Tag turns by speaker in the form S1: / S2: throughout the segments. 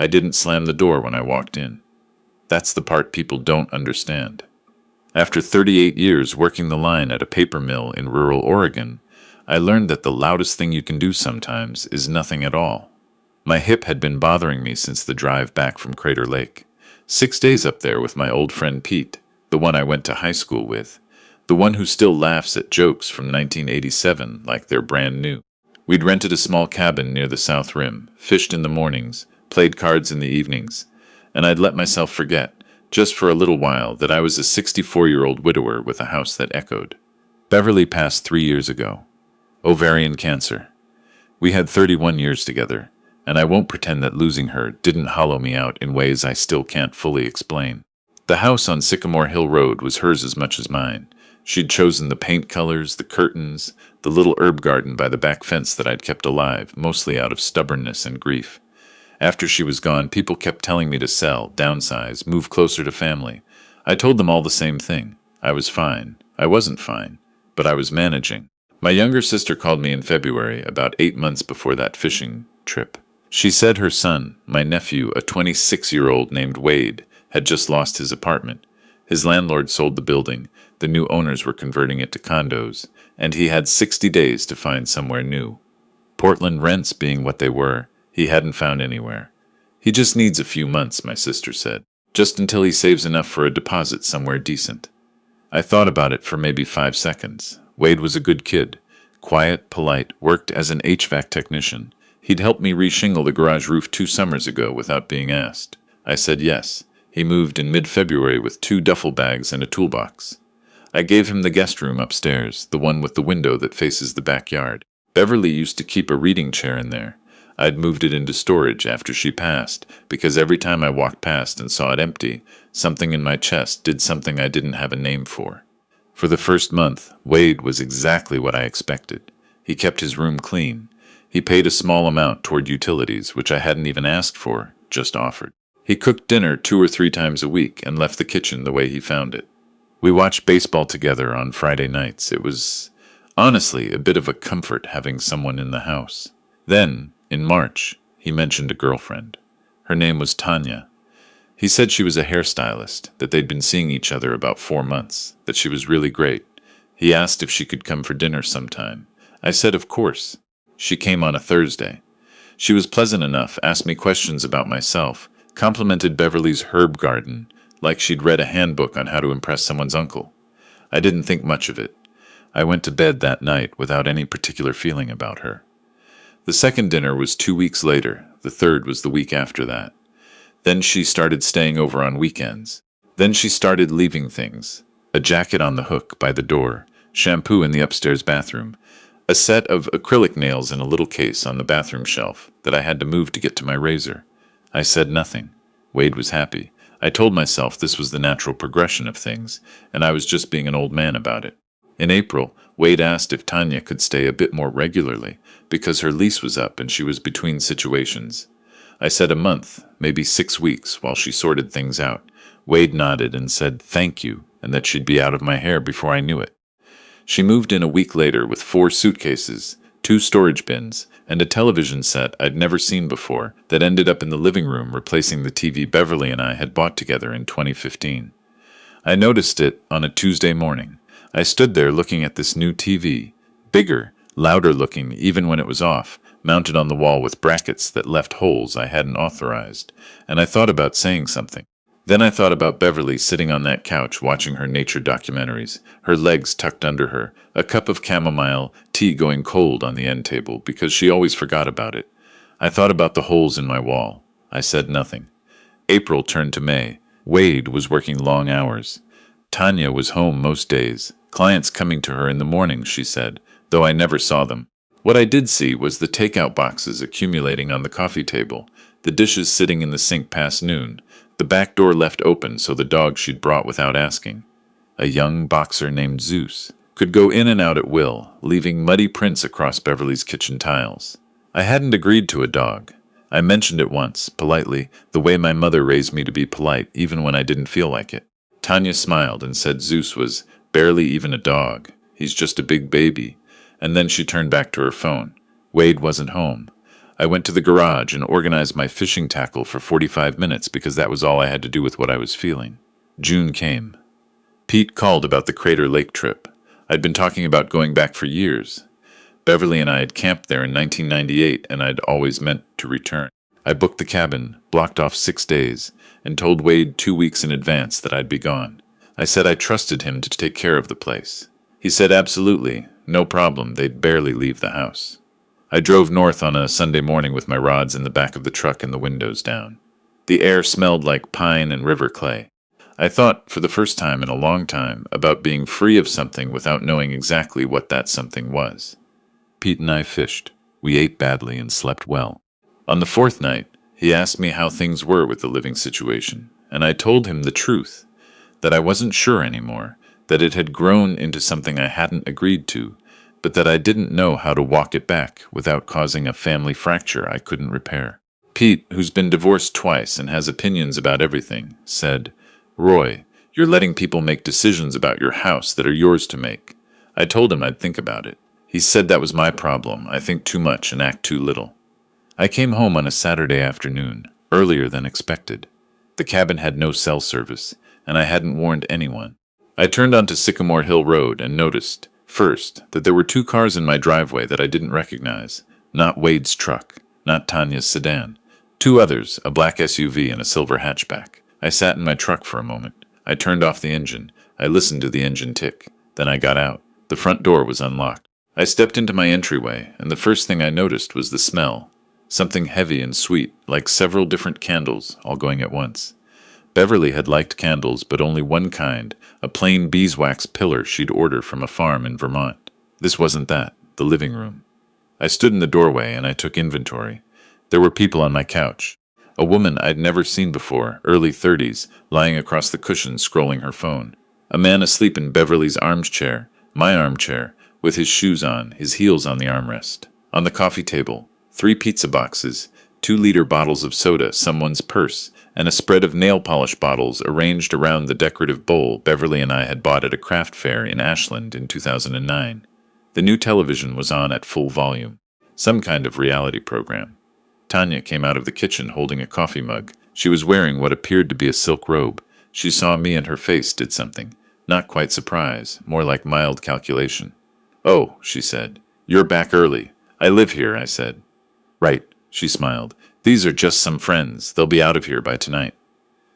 S1: I didn't slam the door when I walked in. That's the part people don't understand. After 38 years working the line at a paper mill in rural Oregon, I learned that the loudest thing you can do sometimes is nothing at all. My hip had been bothering me since the drive back from Crater Lake. 6 days up there with my old friend Pete, the one I went to high school with, the one who still laughs at jokes from 1987 like they're brand new. We'd rented a small cabin near the South Rim, fished in the mornings, played cards in the evenings, and I'd let myself forget, just for a little while, that I was a 64-year-old widower with a house that echoed. Beverly passed 3 years ago. Ovarian cancer. We had 31 years together, and I won't pretend that losing her didn't hollow me out in ways I still can't fully explain. The house on Sycamore Hill Road was hers as much as mine. She'd chosen the paint colors, the curtains, the little herb garden by the back fence that I'd kept alive, mostly out of stubbornness and grief. After she was gone, people kept telling me to sell, downsize, move closer to family. I told them all the same thing. I was fine. I wasn't fine, but I was managing. My younger sister called me in February, about 8 months before that fishing trip. She said her son, my nephew, a 26-year-old named Wade, had just lost his apartment. His landlord sold the building, the new owners were converting it to condos, and he had 60 days to find somewhere new. Portland rents being what they were, he hadn't found anywhere. He just needs a few months, my sister said, just until he saves enough for a deposit somewhere decent. I thought about it for maybe 5 seconds. Wade was a good kid, quiet, polite, worked as an HVAC technician. He'd helped me reshingle the garage roof 2 summers ago without being asked. I said yes. He moved in mid-February with 2 duffel bags and a toolbox. I gave him the guest room upstairs, the one with the window that faces the backyard. Beverly used to keep a reading chair in there. I'd moved it into storage after she passed, because every time I walked past and saw it empty, something in my chest did something I didn't have a name for. For the first month, Wade was exactly what I expected. He kept his room clean. He paid a small amount toward utilities, which I hadn't even asked for, just offered. He cooked dinner 2 or 3 times a week and left the kitchen the way he found it. We watched baseball together on Friday nights. It was, honestly, a bit of a comfort having someone in the house. Then, in March, he mentioned a girlfriend. Her name was Tanya. He said she was a hairstylist, that they'd been seeing each other about 4 months, that she was really great. He asked if she could come for dinner sometime. I said of course. She came on a Thursday. She was pleasant enough, asked me questions about myself, complimented Beverly's herb garden, like she'd read a handbook on how to impress someone's uncle. I didn't think much of it. I went to bed that night without any particular feeling about her. The second dinner was 2 weeks later. The third was the week after that. Then she started staying over on weekends. Then she started leaving things. A jacket on the hook by the door, shampoo in the upstairs bathroom, a set of acrylic nails in a little case on the bathroom shelf that I had to move to get to my razor. I said nothing. Wade was happy. I told myself this was the natural progression of things, and I was just being an old man about it. In April, Wade asked if Tanya could stay a bit more regularly, because her lease was up and she was between situations. I said a month, maybe 6 weeks, while she sorted things out. Wade nodded and said thank you, and that she'd be out of my hair before I knew it. She moved in a week later with 4 suitcases, 2 storage bins, and a television set I'd never seen before that ended up in the living room replacing the TV Beverly and I had bought together in 2015. I noticed it on a Tuesday morning. I stood there looking at this new TV, bigger, louder looking even when it was off, mounted on the wall with brackets that left holes I hadn't authorized, and I thought about saying something. Then I thought about Beverly sitting on that couch watching her nature documentaries, her legs tucked under her, a cup of chamomile tea going cold on the end table because she always forgot about it. I thought about the holes in my wall. I said nothing. April turned to May. Wade was working long hours. Tanya was home most days. Clients coming to her in the morning, she said, though I never saw them. What I did see was the takeout boxes accumulating on the coffee table, the dishes sitting in the sink past noon, the back door left open so the dog she'd brought without asking. A young boxer named Zeus could go in and out at will, leaving muddy prints across Beverly's kitchen tiles. I hadn't agreed to a dog. I mentioned it once, politely, the way my mother raised me to be polite, even when I didn't feel like it. Tanya smiled and said Zeus was barely even a dog. He's just a big baby. And then she turned back to her phone. Wade wasn't home. I went to the garage and organized my fishing tackle for 45 minutes because that was all I had to do with what I was feeling. June came. Pete called about the Crater Lake trip. I'd been talking about going back for years. Beverly and I had camped there in 1998, and I'd always meant to return. I booked the cabin, blocked off 6 days, and told Wade 2 weeks in advance that I'd be gone. I said I trusted him to take care of the place. He said absolutely, no problem, they'd barely leave the house. I drove north on a Sunday morning with my rods in the back of the truck and the windows down. The air smelled like pine and river clay. I thought, for the first time in a long time, about being free of something without knowing exactly what that something was. Pete and I fished. We ate badly and slept well. On the 4th night, he asked me how things were with the living situation, and I told him the truth, that I wasn't sure anymore, that it had grown into something I hadn't agreed to, but that I didn't know how to walk it back without causing a family fracture I couldn't repair. Pete, who's been divorced twice and has opinions about everything, said, "Roy, you're letting people make decisions about your house that are yours to make." I told him I'd think about it. He said that was my problem. I think too much and act too little. I came home on a Saturday afternoon, earlier than expected. The cabin had no cell service, and I hadn't warned anyone. I turned onto Sycamore Hill Road and noticed, first, that there were 2 cars in my driveway that I didn't recognize. Not Wade's truck, not Tanya's sedan. 2 others, a black SUV and a silver hatchback. I sat in my truck for a moment. I turned off the engine. I listened to the engine tick. Then I got out. The front door was unlocked. I stepped into my entryway, and the first thing I noticed was the smell. Something heavy and sweet, like several different candles, all going at once. Beverly had liked candles, but only one kind, a plain beeswax pillar she'd ordered from a farm in Vermont. This wasn't that, the living room. I stood in the doorway and I took inventory. There were people on my couch. A woman I'd never seen before, early 30s, lying across the cushions scrolling her phone. A man asleep in Beverly's armchair, my armchair, with his shoes on, his heels on the armrest. On the coffee table, 3 pizza boxes, 2-liter bottles of soda, someone's purse, and a spread of nail polish bottles arranged around the decorative bowl Beverly and I had bought at a craft fair in Ashland in 2009. The new television was on at full volume. Some kind of reality program. Tanya came out of the kitchen holding a coffee mug. She was wearing what appeared to be a silk robe. She saw me and her face did something. Not quite surprise, more like mild calculation. "Oh," she said. "You're back early." "I live here," I said. "Right," she smiled. "These are just some friends. They'll be out of here by tonight."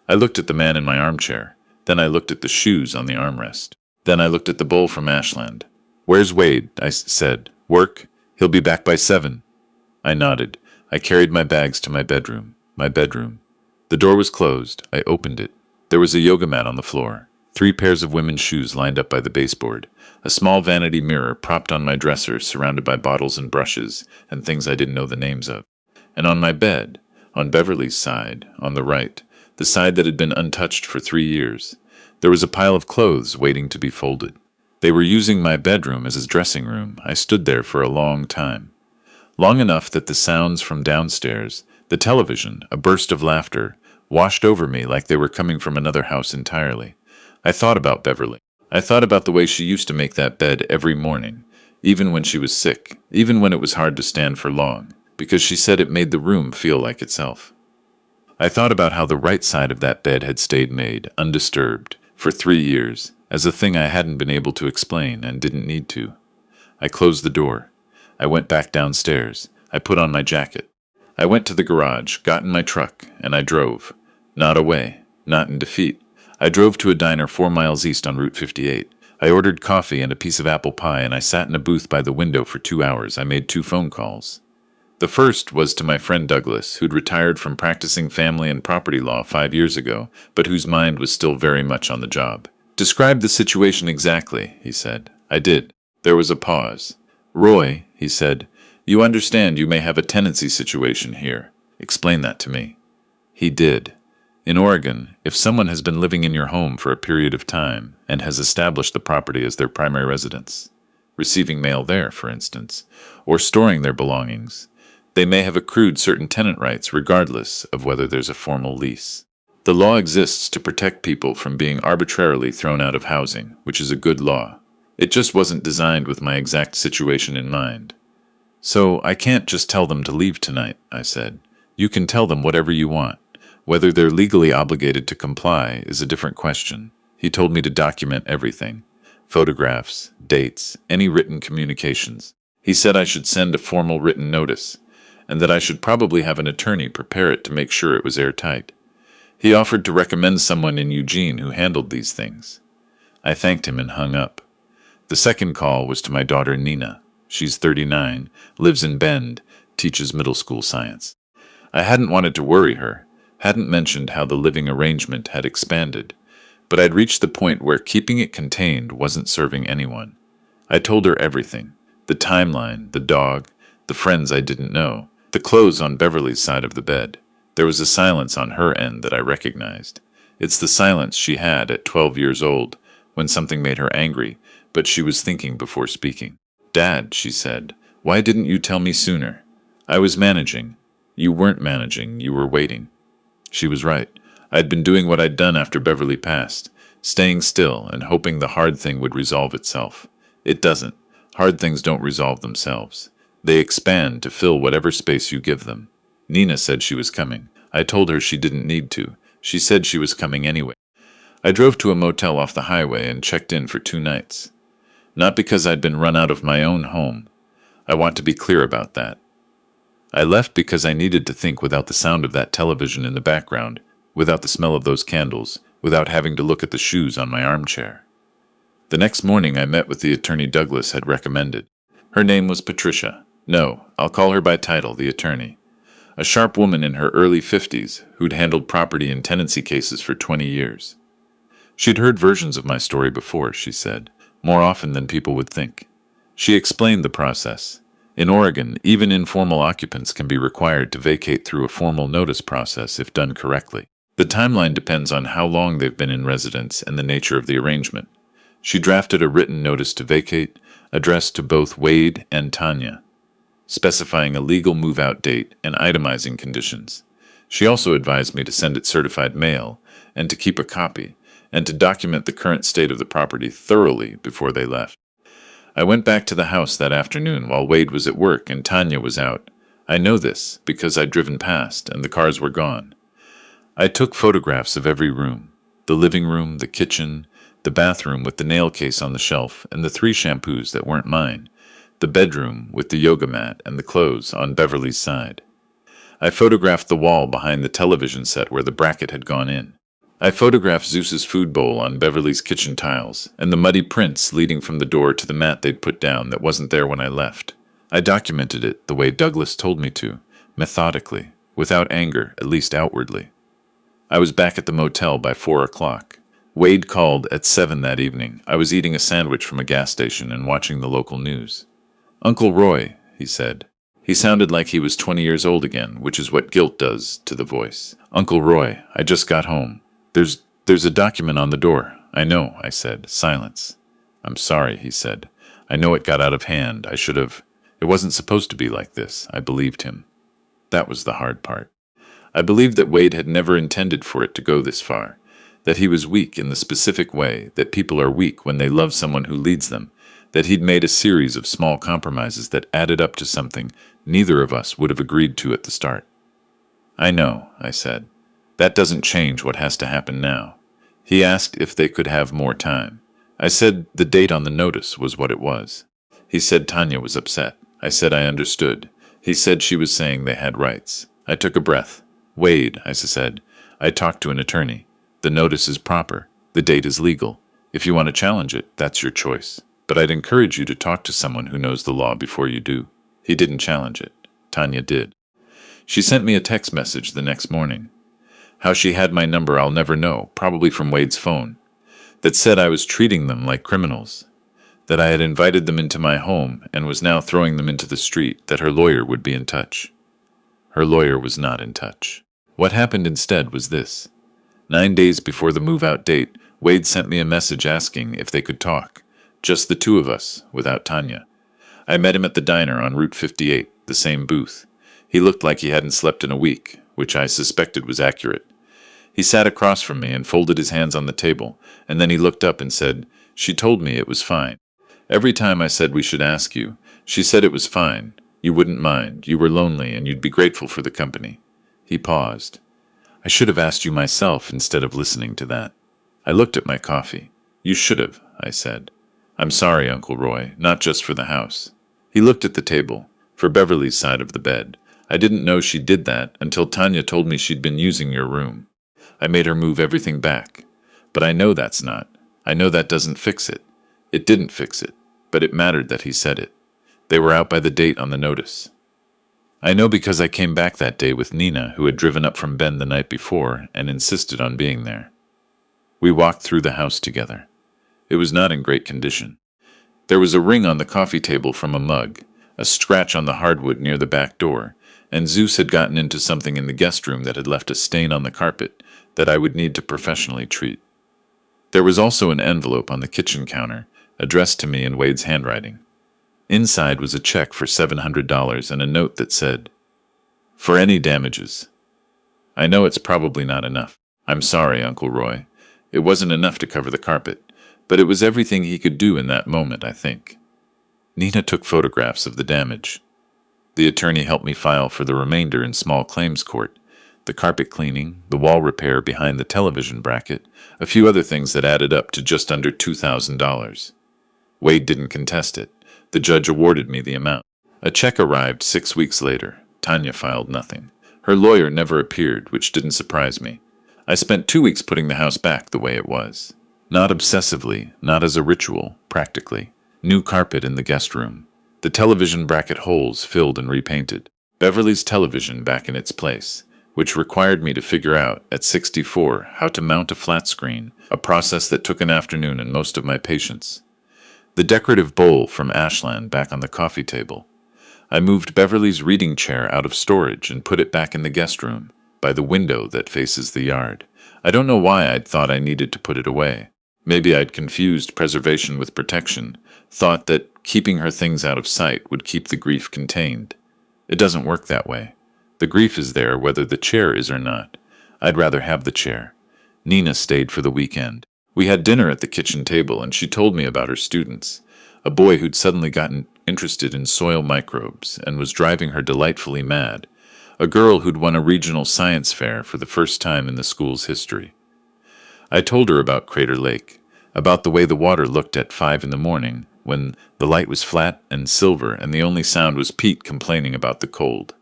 S1: I looked at the man in my armchair. Then I looked at the shoes on the armrest. Then I looked at the bowl from Ashland. "Where's Wade?" I said. "Work? He'll be back by 7. I nodded. I carried my bags to my bedroom. My bedroom. The door was closed. I opened it. There was a yoga mat on the floor. 3 pairs of women's shoes lined up by the baseboard. A small vanity mirror propped on my dresser, surrounded by bottles and brushes and things I didn't know the names of. And on my bed, on Beverly's side, on the right, the side that had been untouched for 3 years, there was a pile of clothes waiting to be folded. They were using my bedroom as a dressing room. I stood there for a long time. Long enough that the sounds from downstairs, the television, a burst of laughter, washed over me like they were coming from another house entirely. I thought about Beverly. I thought about the way she used to make that bed every morning, even when she was sick, even when it was hard to stand for long, because she said it made the room feel like itself. I thought about how the right side of that bed had stayed made, undisturbed, for 3 years, as a thing I hadn't been able to explain and didn't need to. I closed the door. I went back downstairs. I put on my jacket. I went to the garage, got in my truck, and I drove. Not away, not in defeat. I drove to a diner 4 miles east on Route 58. I ordered coffee and a piece of apple pie, and I sat in a booth by the window for 2 hours. I made 2 phone calls. The first was to my friend Douglas, who'd retired from practicing family and property law 5 years ago, but whose mind was still very much on the job. "Describe the situation exactly," he said. I did. There was a pause. "Roy," he said, "you understand you may have a tenancy situation here. Explain that to me." He did. In Oregon, if someone has been living in your home for a period of time and has established the property as their primary residence, receiving mail there, for instance, or storing their belongings, they may have accrued certain tenant rights regardless of whether there's a formal lease. The law exists to protect people from being arbitrarily thrown out of housing, which is a good law. It just wasn't designed with my exact situation in mind. So I can't just tell them to leave tonight, I said. You can tell them whatever you want. Whether they're legally obligated to comply is a different question. He told me to document everything. Photographs, dates, any written communications. He said I should send a formal written notice, and that I should probably have an attorney prepare it to make sure it was airtight. He offered to recommend someone in Eugene who handled these things. I thanked him and hung up. The second call was to my daughter Nina. She's 39, lives in Bend, teaches middle school science. I hadn't wanted to worry her, hadn't mentioned how the living arrangement had expanded, but I'd reached the point where keeping it contained wasn't serving anyone. I told her everything, the timeline, the dog, the friends I didn't know, the clothes on Beverly's side of the bed. There was a silence on her end that I recognized. It's the silence she had at 12 years old, when something made her angry, but she was thinking before speaking. Dad, she said, why didn't you tell me sooner? I was managing. You weren't managing, you were waiting. She was right. I'd been doing what I'd done after Beverly passed, staying still and hoping the hard thing would resolve itself. It doesn't. Hard things don't resolve themselves. They expand to fill whatever space you give them. Nina said she was coming. I told her she didn't need to. She said she was coming anyway. I drove to a motel off the highway and checked in for 2 nights. Not because I'd been run out of my own home. I want to be clear about that. I left because I needed to think without the sound of that television in the background, without the smell of those candles, without having to look at the shoes on my armchair. The next morning I met with the attorney Douglas had recommended. Her name was Patricia. No, I'll call her by title, the attorney. A sharp woman in her early 50s who'd handled property and tenancy cases for 20 years. She'd heard versions of my story before, she said, more often than people would think. She explained the process. In Oregon, even informal occupants can be required to vacate through a formal notice process if done correctly. The timeline depends on how long they've been in residence and the nature of the arrangement. She drafted a written notice to vacate, addressed to both Wade and Tanya, specifying a legal move-out date and itemizing conditions. She also advised me to send it certified mail and to keep a copy, and to document the current state of the property thoroughly before they left. I went back to the house that afternoon while Wade was at work and Tanya was out. I know this because I'd driven past and the cars were gone. I took photographs of every room, the living room, the kitchen, the bathroom with the nail case on the shelf and the 3 shampoos that weren't mine, the bedroom with the yoga mat and the clothes on Beverly's side. I photographed the wall behind the television set where the bracket had gone in. I photographed Zeus's food bowl on Beverly's kitchen tiles, and the muddy prints leading from the door to the mat they'd put down that wasn't there when I left. I documented it the way Douglas told me to, methodically, without anger, at least outwardly. I was back at the motel by 4 o'clock. Wade called at 7 that evening. I was eating a sandwich from a gas station and watching the local news. Uncle Roy, he said. He sounded like he was 20 years old again, which is what guilt does to the voice. Uncle Roy, I just got home. There's a document on the door. I know, I said. Silence. I'm sorry, he said. I know it got out of hand. I should have. It wasn't supposed to be like this. I believed him. That was the hard part. I believed that Wade had never intended for it to go this far, that he was weak in the specific way that people are weak when they love someone who leads them, that he'd made a series of small compromises that added up to something neither of us would have agreed to at the start. I know, I said. That doesn't change what has to happen now. He asked if they could have more time. I said the date on the notice was what it was. He said Tanya was upset. I said I understood. He said she was saying they had rights. I took a breath. Wade, I said, I talked to an attorney. The notice is proper. The date is legal. If you want to challenge it, that's your choice. But I'd encourage you to talk to someone who knows the law before you do. He didn't challenge it. Tanya did. She sent me a text message the next morning. How she had my number I'll never know, probably from Wade's phone, that said I was treating them like criminals, that I had invited them into my home and was now throwing them into the street, that her lawyer would be in touch. Her lawyer was not in touch. What happened instead was this. 9 days before the move-out date, Wade sent me a message asking if they could talk, just the 2 of us, without Tanya. I met him at the diner on Route 58, the same booth. He looked like he hadn't slept in a week, which I suspected was accurate. He sat across from me and folded his hands on the table, and then he looked up and said, "She told me it was fine. Every time I said we should ask you, she said it was fine. You wouldn't mind. You were lonely, and you'd be grateful for the company. He paused. I should have asked you myself instead of listening to that. I looked at my coffee. You should have, I said. I'm sorry, Uncle Roy, not just for the house. He looked at the table, for Beverly's side of the bed. I didn't know she did that until Tanya told me she'd been using your room. I made her move everything back. But I know that's not. I know that doesn't fix it. It didn't fix it, but it mattered that he said it. They were out by the date on the notice. I know because I came back that day with Nina, who had driven up from Bend the night before and insisted on being there. We walked through the house together. It was not in great condition. There was a ring on the coffee table from a mug, a scratch on the hardwood near the back door, and Zeus had gotten into something in the guest room that had left a stain on the carpet that I would need to professionally treat. There was also an envelope on the kitchen counter, addressed to me in Wade's handwriting. Inside was a check for $700 and a note that said, "For any damages." I know it's probably not enough. I'm sorry, Uncle Roy. It wasn't enough to cover the carpet, but it was everything he could do in that moment, I think. Nina took photographs of the damage. The attorney helped me file for the remainder in small claims court, the carpet cleaning, the wall repair behind the television bracket, a few other things that added up to just under $2,000. Wade didn't contest it. The judge awarded me the amount. A check arrived 6 weeks later. Tanya filed nothing. Her lawyer never appeared, which didn't surprise me. I spent 2 weeks putting the house back the way it was. Not obsessively, not as a ritual, practically. New carpet in the guest room. The television bracket holes filled and repainted. Beverly's television back in its place, which required me to figure out, at 64, how to mount a flat screen, a process that took an afternoon and most of my patience. The decorative bowl from Ashland back on the coffee table. I moved Beverly's reading chair out of storage and put it back in the guest room, by the window that faces the yard. I don't know why I'd thought I needed to put it away. Maybe I'd confused preservation with protection, thought that keeping her things out of sight would keep the grief contained. It doesn't work that way. The grief is there whether the chair is or not. I'd rather have the chair. Nina stayed for the weekend. We had dinner at the kitchen table, and she told me about her students. A boy who'd suddenly gotten interested in soil microbes and was driving her delightfully mad. A girl who'd won a regional science fair for the first time in the school's history. I told her about Crater Lake, about the way the water looked at 5 in the morning, when the light was flat and silver and the only sound was Pete complaining about the cold.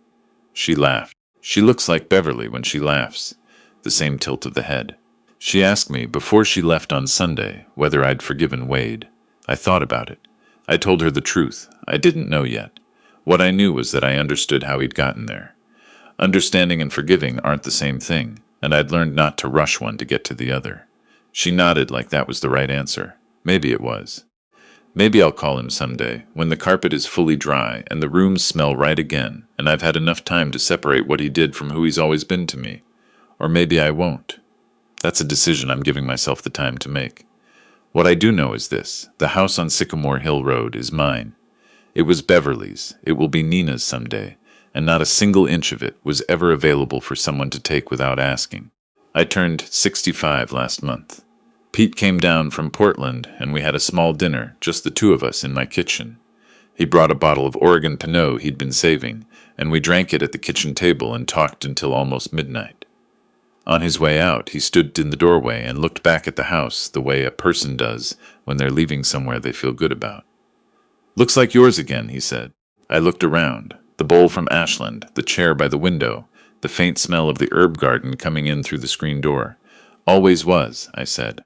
S1: She laughed. She looks like Beverly when she laughs, the same tilt of the head. She asked me, before she left on Sunday, whether I'd forgiven Wade. I thought about it. I told her the truth. I didn't know yet. What I knew was that I understood how he'd gotten there. Understanding and forgiving aren't the same thing, and I'd learned not to rush one to get to the other. She nodded like that was the right answer. Maybe it was. Maybe I'll call him someday, when the carpet is fully dry and the rooms smell right again, and I've had enough time to separate what he did from who he's always been to me. Or maybe I won't. That's a decision I'm giving myself the time to make. What I do know is this: the house on Sycamore Hill Road is mine. It was Beverly's. It will be Nina's someday, and not a single inch of it was ever available for someone to take without asking. I turned 65 last month. Pete came down from Portland, and we had a small dinner, just the two of us, in my kitchen. He brought a bottle of Oregon Pinot he'd been saving, and we drank it at the kitchen table and talked until almost midnight. On his way out, he stood in the doorway and looked back at the house the way a person does when they're leaving somewhere they feel good about. "Looks like yours again," he said. I looked around. The bowl from Ashland, the chair by the window, the faint smell of the herb garden coming in through the screen door. "Always was," I said.